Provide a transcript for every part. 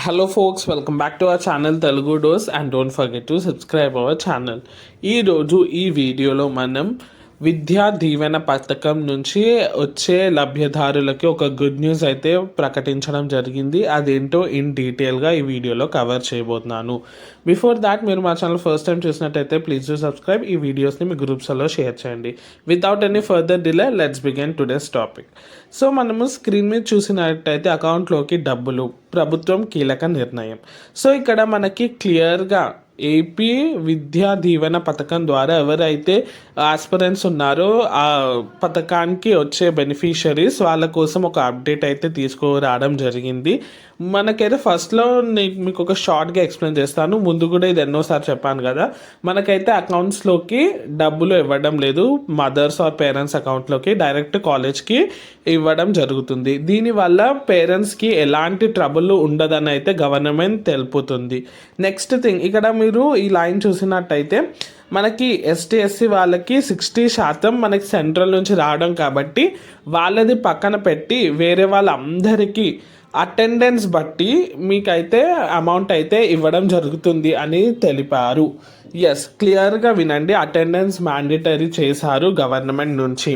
Hello folks, welcome back to our channel Telugu dose and don't forget to subscribe our channel. ఈరోజు ఈ వీడియోలో మనం విద్యా దీవెన పథకం నుంచి వచ్చే లబ్ధిదారులకి ఒక గుడ్ న్యూస్ అయితే ప్రకటించడం జరిగింది. అదేంటో ఇన్ డీటెయిల్గా ఈ వీడియోలో కవర్ చేయబోతున్నాను. బిఫోర్ దాట్, మీరు మా ఛానల్ ఫస్ట్ టైం చూసినట్టయితే ప్లీజ్ డూ సబ్స్క్రైబ్. ఈ వీడియోస్ని మీ గ్రూప్స్లో షేర్ చేయండి. Without any further delay let's begin today's topic. So మనము స్క్రీన్ మీద చూసినట్టయితే అకౌంట్లోకి డబ్బులు, ప్రభుత్వం కీలక నిర్ణయం. సో ఇక్కడ మనకి క్లియర్గా ఏపీ విద్యా దీవెన పథకం ద్వారా ఎవరైతే ఆస్పిరెంట్స్ ఉన్నారో ఆ పథకానికి వచ్చే బెనిఫిషరీస్ వాళ్ళ కోసం ఒక అప్డేట్ అయితే తీసుకురావడం జరిగింది. మనకైతే ఫస్ట్లో మీకు ఒక షార్ట్గా ఎక్స్ప్లెయిన్ చేస్తాను. ముందు కూడా ఇది ఎన్నోసారి చెప్పాను కదా, మనకైతే అకౌంట్స్లోకి డబ్బులు ఇవ్వడం లేదు. మదర్స్ ఆర్ పేరెంట్స్ అకౌంట్లోకి డైరెక్ట్ కాలేజ్కి ఇవ్వడం జరుగుతుంది. దీనివల్ల పేరెంట్స్కి ఎలాంటి ట్రబుల్ ఉండదని అయితే గవర్నమెంట్ తెలుపుతుంది. నెక్స్ట్ థింగ్, ఇక్కడ మీరు ఈ లైన్ చూసినట్టయితే మనకి ఎస్టీ ఎస్సీ వాళ్ళకి 60% మనకి సెంట్రల్ నుంచి రావడం కాబట్టి వాళ్ళది పక్కన పెట్టి వేరే వాళ్ళందరికీ అటెండెన్స్ బట్టి మీకైతే అమౌంట్ అయితే ఇవ్వడం జరుగుతుంది అని తెలిపారు. ఎస్, క్లియర్గా వినండి, అటెండెన్స్ మ్యాండేటరీ చేశారు గవర్నమెంట్ నుంచి.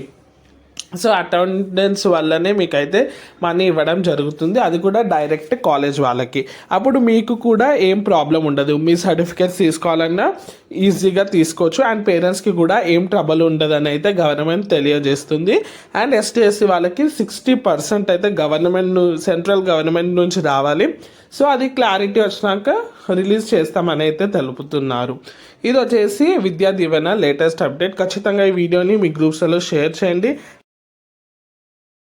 సో అటెండెన్స్ వల్లనే మీకైతే మనీ ఇవ్వడం జరుగుతుంది, అది కూడా డైరెక్ట్ కాలేజ్ వాళ్ళకి. అప్పుడు మీకు కూడా ఏం ప్రాబ్లం ఉండదు, మీ సర్టిఫికేట్స్ తీసుకోవాలన్నా ఈజీగా తీసుకోవచ్చు. అండ్ పేరెంట్స్కి కూడా ఏం ట్రబుల్ ఉండదని అయితే గవర్నమెంట్ తెలియజేస్తుంది. అండ్ ఎస్టీ ఎస్సీ వాళ్ళకి 60% అయితే సెంట్రల్ గవర్నమెంట్ నుంచి రావాలి. సో అది క్లారిటీ వచ్చినాక రిలీజ్ చేస్తామని అయితే తెలుపుతున్నారు. ఇది వచ్చేసి విద్యా దీవెన లేటెస్ట్ అప్డేట్. ఖచ్చితంగా ఈ వీడియోని మీ గ్రూప్స్లో షేర్ చేయండి.